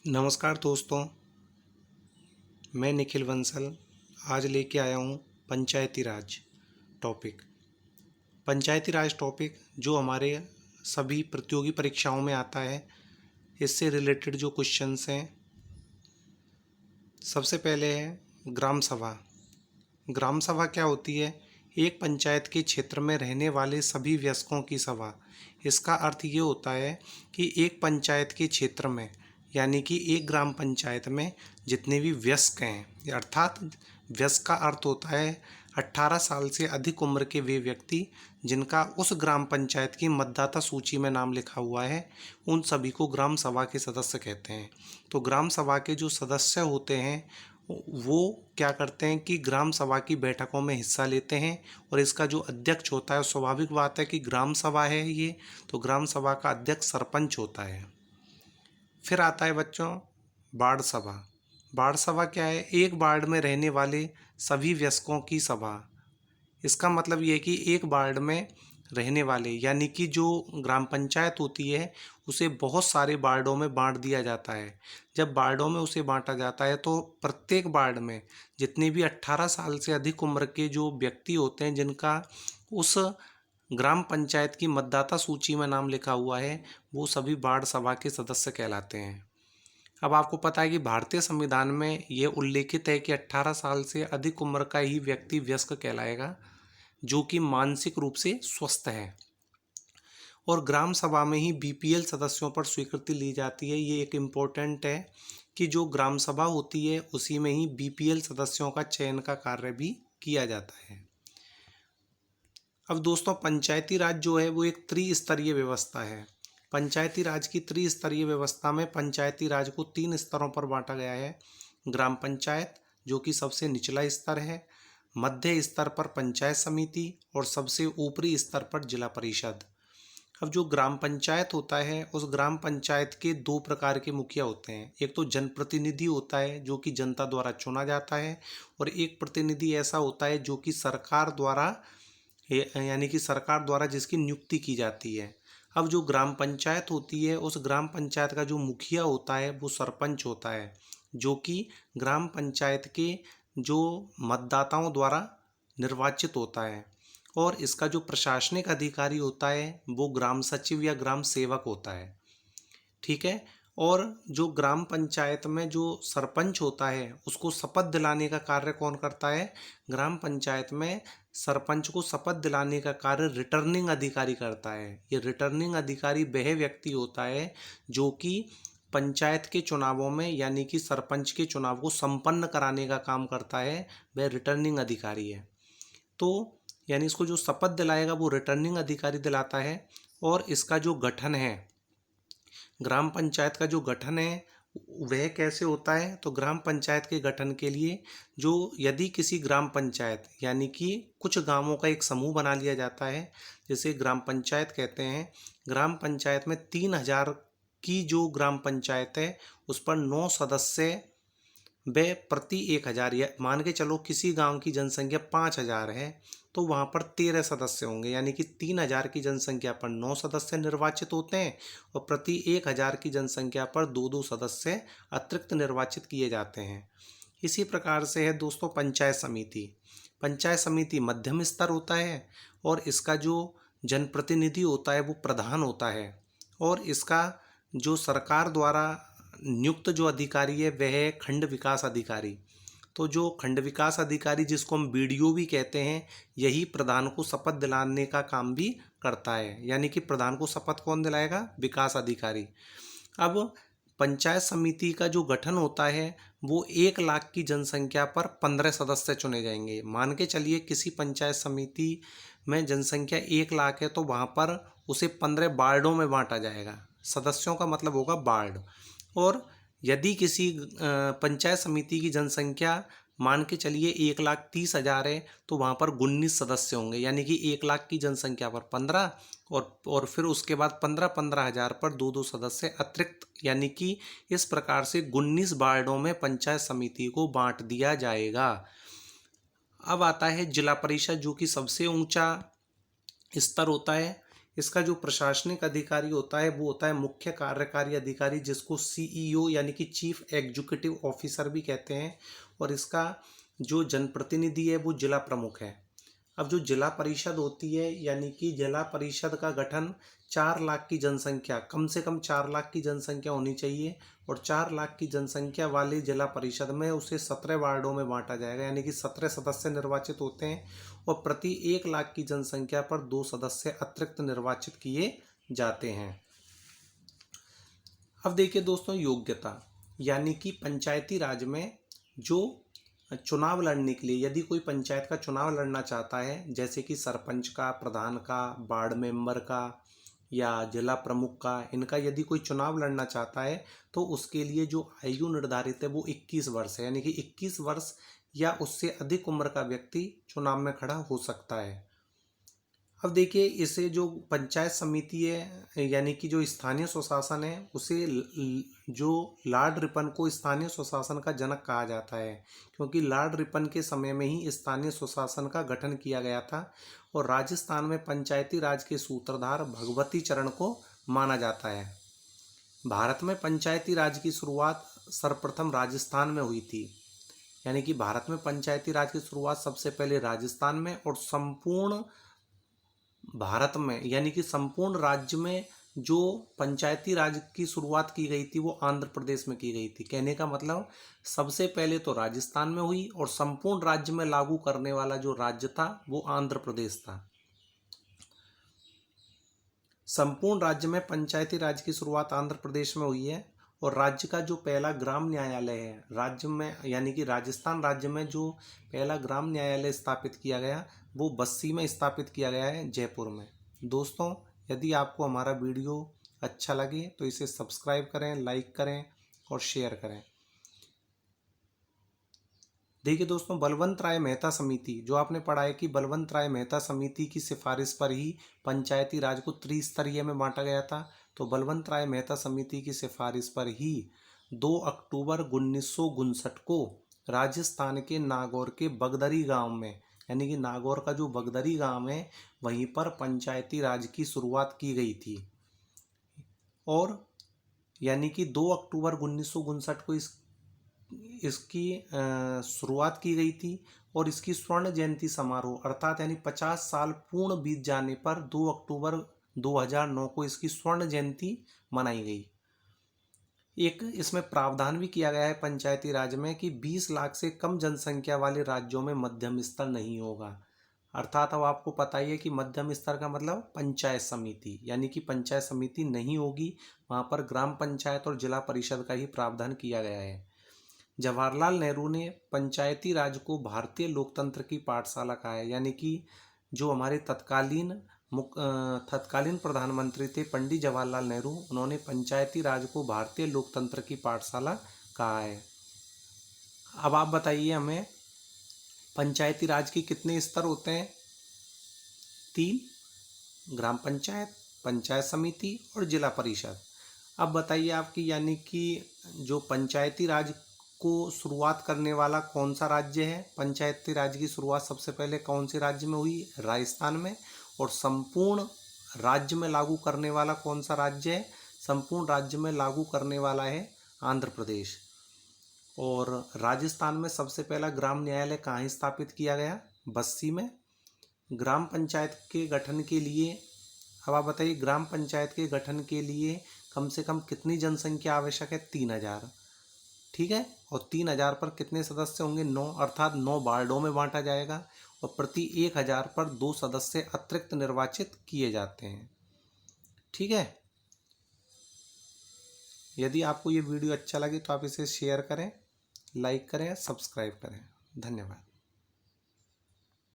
नमस्कार दोस्तों, मैं निखिल बंसल आज लेके आया हूँ पंचायती राज टॉपिक। पंचायती राज टॉपिक जो हमारे सभी प्रतियोगी परीक्षाओं में आता है, इससे रिलेटेड जो क्वेश्चंस हैं, सबसे पहले है ग्राम सभा। ग्राम सभा क्या होती है? एक पंचायत के क्षेत्र में रहने वाले सभी वयस्कों की सभा। इसका अर्थ ये होता है कि एक पंचायत के क्षेत्र में, यानी कि एक ग्राम पंचायत में जितने भी वयस्क हैं, अर्थात वयस्क का अर्थ होता है 18 साल से अधिक उम्र के वे व्यक्ति जिनका उस ग्राम पंचायत की मतदाता सूची में नाम लिखा हुआ है, उन सभी को ग्राम सभा के सदस्य कहते हैं। तो ग्राम सभा के जो सदस्य होते हैं वो क्या करते हैं कि ग्राम सभा की बैठकों में हिस्सा लेते हैं, और इसका जो अध्यक्ष होता है, स्वाभाविक बात है कि ग्राम सभा है ये, तो ग्राम सभा का अध्यक्ष सरपंच होता है। फिर आता है बच्चों वार्ड सभा। वार्ड सभा क्या है? एक वार्ड में रहने वाले सभी वयस्कों की सभा। इसका मतलब ये है कि एक वार्ड में रहने वाले, यानी कि जो ग्राम पंचायत होती है उसे बहुत सारे वार्डों में बांट दिया जाता है। जब वार्डों में उसे बांटा जाता है तो प्रत्येक वार्ड में जितने भी 18 साल से अधिक उम्र के जो व्यक्ति होते हैं जिनका उस ग्राम पंचायत की मतदाता सूची में नाम लिखा हुआ है, वो सभी वार्ड सभा के सदस्य कहलाते हैं। अब आपको पता है कि भारतीय संविधान में ये उल्लेखित है कि 18 साल से अधिक उम्र का ही व्यक्ति वयस्क कहलाएगा, जो कि मानसिक रूप से स्वस्थ है। और ग्राम सभा में ही बीपीएल सदस्यों पर स्वीकृति ली जाती है। ये एक इम्पोर्टेंट है कि जो ग्राम सभा होती है उसी में ही बीपीएल सदस्यों का चयन का कार्य भी किया जाता है। अब दोस्तों, पंचायती राज जो है वो एक त्रिस्तरीय व्यवस्था है। पंचायती राज की त्रिस्तरीय व्यवस्था में पंचायती राज को 3 स्तरों पर बांटा गया है। ग्राम पंचायत जो कि सबसे निचला स्तर है, मध्य स्तर पर पंचायत समिति, और सबसे ऊपरी स्तर पर जिला परिषद। अब जो ग्राम पंचायत होता है, उस ग्राम पंचायत के 2 प्रकार के मुखिया होते हैं। एक तो जनप्रतिनिधि होता है जो कि जनता द्वारा चुना जाता है, और एक प्रतिनिधि ऐसा होता है जो कि सरकार द्वारा, यानी कि सरकार द्वारा जिसकी नियुक्ति की जाती है। अब जो ग्राम पंचायत होती है, उस ग्राम पंचायत का जो मुखिया होता है वो सरपंच होता है, जो कि ग्राम पंचायत के जो मतदाताओं द्वारा निर्वाचित होता है। और इसका जो प्रशासनिक अधिकारी होता है वो ग्राम सचिव या ग्राम सेवक होता है। ठीक है। और जो ग्राम पंचायत में जो सरपंच होता है उसको शपथ दिलाने का कार्य कौन करता है? ग्राम पंचायत में सरपंच को शपथ दिलाने का कार्य रिटर्निंग अधिकारी करता है। ये रिटर्निंग अधिकारी वह व्यक्ति होता है जो कि पंचायत के चुनावों में, यानी कि सरपंच के चुनाव को संपन्न कराने का काम करता है, वह रिटर्निंग अधिकारी है। तो यानी इसको जो शपथ दिलाएगा वो रिटर्निंग अधिकारी दिलाता है। और इसका जो गठन है, ग्राम पंचायत का जो गठन है वह कैसे होता है? तो ग्राम पंचायत के गठन के लिए जो, यदि किसी ग्राम पंचायत, यानी कि कुछ गांवों का एक समूह बना लिया जाता है, जिसे ग्राम पंचायत कहते हैं। ग्राम पंचायत में 3000 की जो ग्राम पंचायत है उस पर 9 सदस्य व प्रति 1000, या मान के चलो किसी गांव की जनसंख्या 5000 है तो वहां पर 13 सदस्य होंगे, यानी कि 3000 की जनसंख्या पर 9 सदस्य निर्वाचित होते हैं, और प्रति 1000 की जनसंख्या पर 2-2 सदस्य अतिरिक्त निर्वाचित किए जाते हैं। इसी प्रकार से है दोस्तों पंचायत समिति। पंचायत समिति मध्यम स्तर होता है, और इसका जो जनप्रतिनिधि होता है वो प्रधान होता है, और इसका जो सरकार द्वारा नियुक्त जो अधिकारी है वह है खंड विकास अधिकारी। तो जो खंड विकास अधिकारी, जिसको हम बीडीओ भी कहते हैं, यही प्रधान को शपथ दिलाने का काम भी करता है। यानी कि प्रधान को शपथ कौन दिलाएगा? विकास अधिकारी। अब पंचायत समिति का जो गठन होता है वो 1 लाख की जनसंख्या पर 15 सदस्य चुने जाएंगे। मान के चलिए किसी पंचायत समिति में जनसंख्या 1 लाख है तो वहाँ पर उसे 15 वार्डों में बांटा जाएगा। सदस्यों का मतलब होगा वार्ड। और यदि किसी पंचायत समिति की जनसंख्या मान के चलिए 1,30,000 है तो वहाँ पर 19 सदस्य होंगे, यानी कि 1 लाख की जनसंख्या पर 15, और फिर उसके बाद 15-15 हज़ार पर 2-2 सदस्य अतिरिक्त, यानी कि इस प्रकार से 19 वार्डों में पंचायत समिति को बांट दिया जाएगा। अब आता है जिला परिषद, जो कि सबसे ऊंचा स्तर होता है। इसका जो प्रशासनिक अधिकारी होता है वो होता है मुख्य कार्यकारी अधिकारी, जिसको सीईओ यानी कि चीफ एग्जीक्यूटिव ऑफिसर भी कहते हैं। और इसका जो जनप्रतिनिधि है वो जिला प्रमुख है। अब जो जिला परिषद होती है, यानी कि जिला परिषद का गठन 4 लाख की जनसंख्या, कम से कम 4 लाख की जनसंख्या होनी चाहिए, और 4 लाख की जनसंख्या वाले जिला परिषद में उसे 17 वार्डों में बांटा जाएगा, यानी कि 17 सदस्य निर्वाचित होते हैं, और प्रति 1 लाख की जनसंख्या पर 2 सदस्य अतिरिक्त निर्वाचित किए जाते हैं। अब देखिए दोस्तों, योग्यता यानी कि पंचायती राज में जो चुनाव लड़ने के लिए, यदि कोई पंचायत का चुनाव लड़ना चाहता है, जैसे कि सरपंच का, प्रधान का, वार्ड मेंबर का या जिला प्रमुख का, इनका यदि कोई चुनाव लड़ना चाहता है तो उसके लिए जो आयु निर्धारित है वो 21 वर्ष है, यानी कि 21 वर्ष या उससे अधिक उम्र का व्यक्ति चुनाव में खड़ा हो सकता है। अब देखिए, इसे जो पंचायत समिति है यानी कि जो स्थानीय स्वशासन है, उसे जो लॉर्ड रिपन को स्थानीय स्वशासन का जनक कहा जाता है, क्योंकि लॉर्ड रिपन के समय में ही स्थानीय स्वशासन का गठन किया गया था। और राजस्थान में पंचायती राज के सूत्रधार भगवती चरण को माना जाता है। भारत में पंचायती राज की शुरुआत सर्वप्रथम राजस्थान में हुई थी, यानी कि भारत में पंचायती राज की शुरुआत सबसे पहले राजस्थान में, और संपूर्ण भारत में यानी कि संपूर्ण राज्य में जो पंचायती राज की शुरुआत की गई थी वो आंध्र प्रदेश में की गई थी। कहने का मतलब, सबसे पहले तो राजस्थान में हुई, और संपूर्ण राज्य में लागू करने वाला जो राज्य था वो आंध्र प्रदेश था। संपूर्ण राज्य में पंचायती राज की शुरुआत आंध्र प्रदेश में हुई है। और राज्य का जो पहला ग्राम न्यायालय है राज्य में, यानी कि राजस्थान राज्य में जो पहला ग्राम न्यायालय स्थापित किया गया वो बस्सी में स्थापित किया गया है, जयपुर में। दोस्तों, यदि आपको हमारा वीडियो अच्छा लगे तो इसे सब्सक्राइब करें, लाइक करें और शेयर करें। देखिए दोस्तों, बलवंत राय मेहता समिति, जो आपने पढ़ा है कि बलवंत राय मेहता समिति की सिफारिश पर ही पंचायती राज को त्रिस्तरीय में बांटा गया था। तो बलवंत राय मेहता समिति की सिफारिश पर ही 2 अक्टूबर 1959 को राजस्थान के नागौर के बगदरी गांव में, यानी कि नागौर का जो बगदरी गांव है वहीं पर पंचायती राज की शुरुआत की गई थी। और यानी कि 2 अक्टूबर 1959 को इसकी शुरुआत की गई थी, और इसकी स्वर्ण जयंती समारोह अर्थात यानी 50 साल पूर्ण बीत जाने पर 2 अक्टूबर 2009 को इसकी स्वर्ण जयंती मनाई गई। एक इसमें प्रावधान भी किया गया है पंचायती राज में कि 20 लाख से कम जनसंख्या वाले राज्यों में मध्यम स्तर नहीं होगा। अर्थात अब आपको पता ही है कि मध्यम स्तर का मतलब पंचायत समिति, यानी कि पंचायत समिति नहीं होगी, वहाँ पर ग्राम पंचायत और जिला परिषद का ही प्रावधान किया गया है। जवाहरलाल नेहरू ने पंचायती राज को भारतीय लोकतंत्र की पाठशाला कहा है, यानी कि जो हमारे तत्कालीन प्रधानमंत्री थे पंडित जवाहरलाल नेहरू, उन्होंने पंचायती राज को भारतीय लोकतंत्र की पाठशाला कहा है। अब आप बताइए हमें, पंचायती राज के कितने स्तर होते हैं? 3, ग्राम पंचायत, पंचायत समिति और जिला परिषद। अब बताइए आपकी, यानी कि जो पंचायती राज को शुरुआत करने वाला कौन सा राज्य है? पंचायती राज की शुरुआत सबसे पहले कौन से राज्य में हुई? राजस्थान में। और संपूर्ण राज्य में लागू करने वाला कौन सा राज्य है? संपूर्ण राज्य में लागू करने वाला है आंध्र प्रदेश। और राजस्थान में सबसे पहला ग्राम न्यायालय कहाँ स्थापित किया गया? बस्सी में। ग्राम पंचायत के गठन के लिए, अब आप बताइए, ग्राम पंचायत के गठन के लिए कम से कम कितनी जनसंख्या आवश्यक है? 3000। ठीक है। और 3000 पर कितने सदस्य होंगे? 9, अर्थात 9 वार्डों में बांटा जाएगा, और प्रति 1000 पर 2 सदस्य अतिरिक्त निर्वाचित किए जाते हैं। ठीक है। यदि आपको ये वीडियो अच्छा लगे तो आप इसे शेयर करें, लाइक करें, सब्सक्राइब करें। धन्यवाद।